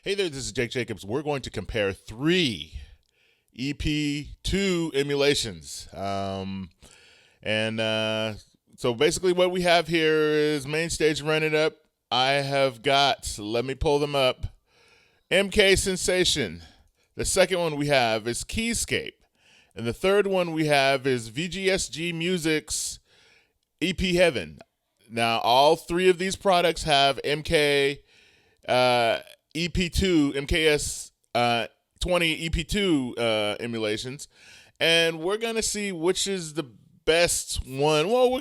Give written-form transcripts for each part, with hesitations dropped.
Hey there, this is Jake Jacobs. We're going to compare three EP2 emulations. So basically what we have here is main stage Run It Up. I have got, let me pull them up, MK Sensation. The second one we have is Keyscape. And the third one we have is VGSG Music's EP Heaven. Now, all three of these products have MK EP2, MKS-20 EP2 emulations, and we're going to see which is the best one. Well,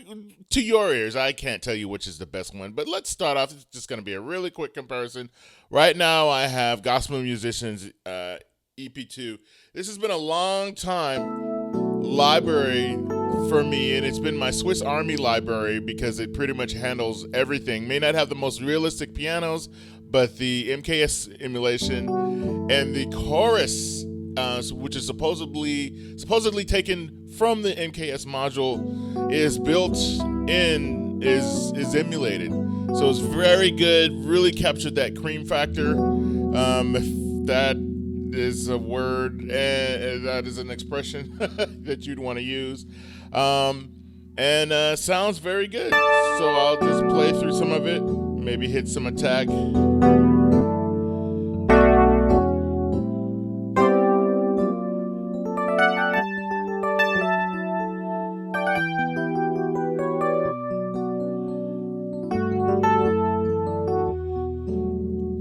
to your ears, I can't tell you which is the best one, but let's start off. It's just going to be a really quick comparison. Right now, I have Gospel Musicians EP2. This has been a long time library for me, and it's been my Swiss Army library because it pretty much handles everything. May not have the most realistic pianos, but the MKS emulation and the chorus, which is supposedly taken from the MKS module, is built in, is emulated. So it's very good. Really captured that cream factor. If that is a word and that is an expression that you'd want to use. Sounds very good. So I'll just play through some of it, maybe hit some attack.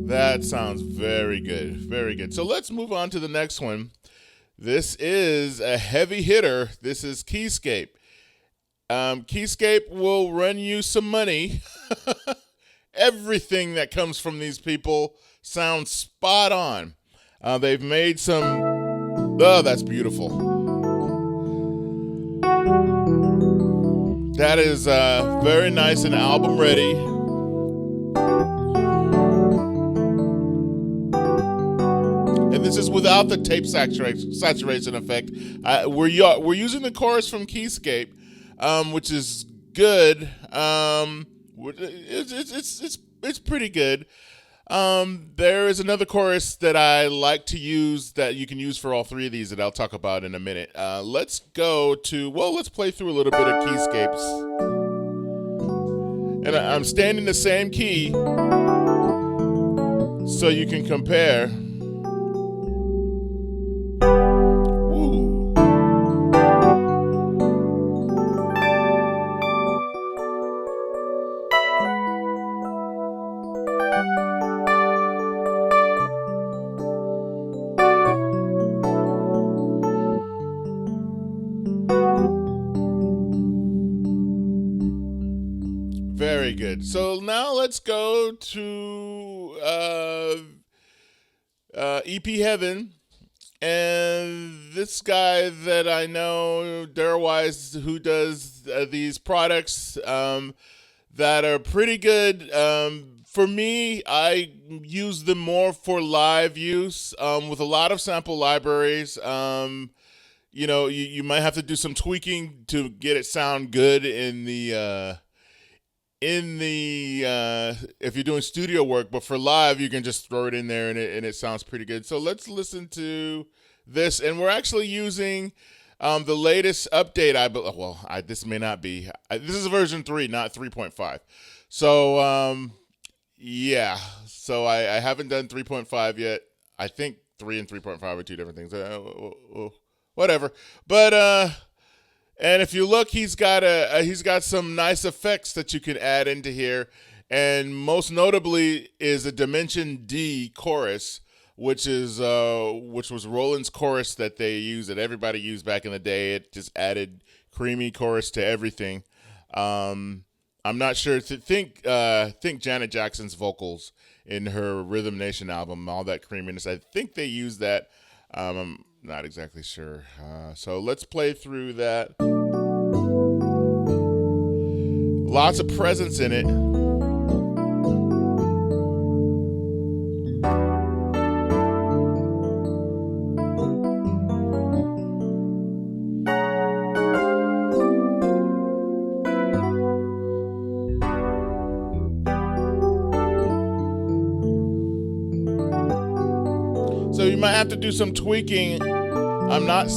That sounds very good, very good. So let's move on to the next one. This is a heavy hitter. This is Keyscape. Keyscape will run you some money. Everything that comes from these people sounds spot on. They've made some... Oh, that's beautiful. That is very nice and album ready. This is without the tape saturation effect. We're using the chorus from Keyscape, which is good. It's pretty good. There is another chorus that I like to use that you can use for all three of these that I'll talk about in a minute. Let's play through a little bit of Keyscapes. And I'm staying in the same key so you can compare. Very good. So now let's go to EP Heaven. And this guy that I know, Darrell Wise, who does these products that are pretty good. For me, I use them more for live use with a lot of sample libraries. You might have to do some tweaking to get it sound good in the if you're doing studio work, but for live you can just throw it in there and it sounds pretty good. So let's listen to this, and we're actually using the latest update. This may not be. This is version 3, not 3.5. So yeah. So I haven't done 3.5 yet. I think 3 and 3.5 are two different things. Whatever. But and if you look, he's got some nice effects that you can add into here, and most notably is a Dimension D chorus, which was Roland's chorus that everybody used back in the day. It just added creamy chorus to everything. I'm not sure. Think Janet Jackson's vocals in her Rhythm Nation album, all that creaminess. I think they used that. I'm not exactly sure. So let's play through that. Lots of presence in it. So you might have to do some tweaking. I'm not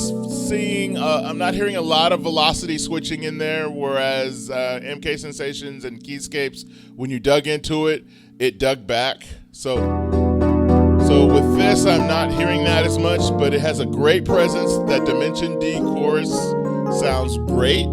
hearing a lot of velocity switching in there, whereas MK Sensations and Keyscapes, when you dug into it, it dug back. So with this, I'm not hearing that as much, but it has a great presence. That Dimension D chorus sounds great.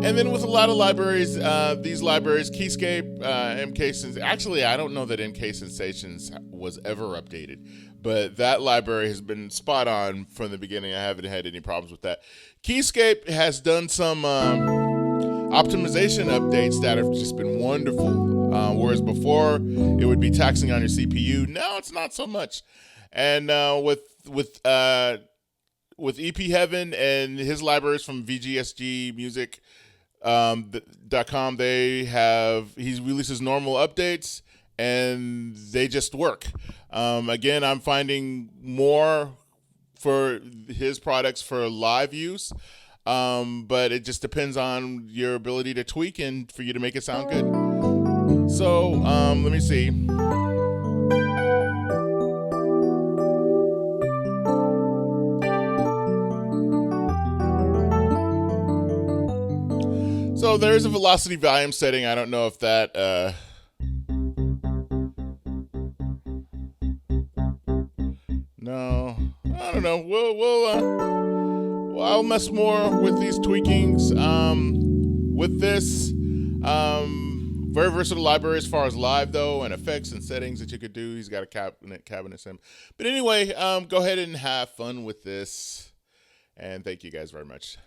And then with a lot of libraries, these libraries, Keyscape, MK Sensations. Actually, I don't know that MK Sensations was ever updated, but that library has been spot on from the beginning. I haven't had any problems with that. Keyscape has done some optimization updates that have just been wonderful. Whereas before, it would be taxing on your CPU. Now it's not so much. And with EP Heaven and his libraries from VGSG Music. .com, he releases normal updates and they just work. Again, I'm finding more for his products for live use, but it just depends on your ability to tweak and for you to make it sound good. So let me see. So there's a velocity volume setting. I don't know if that no, I don't know. I'll mess more with these tweakings. With this, very versatile library as far as live though, and effects and settings that you could do. He's got a cabinet sim. But anyway, go ahead and have fun with this. And thank you guys very much.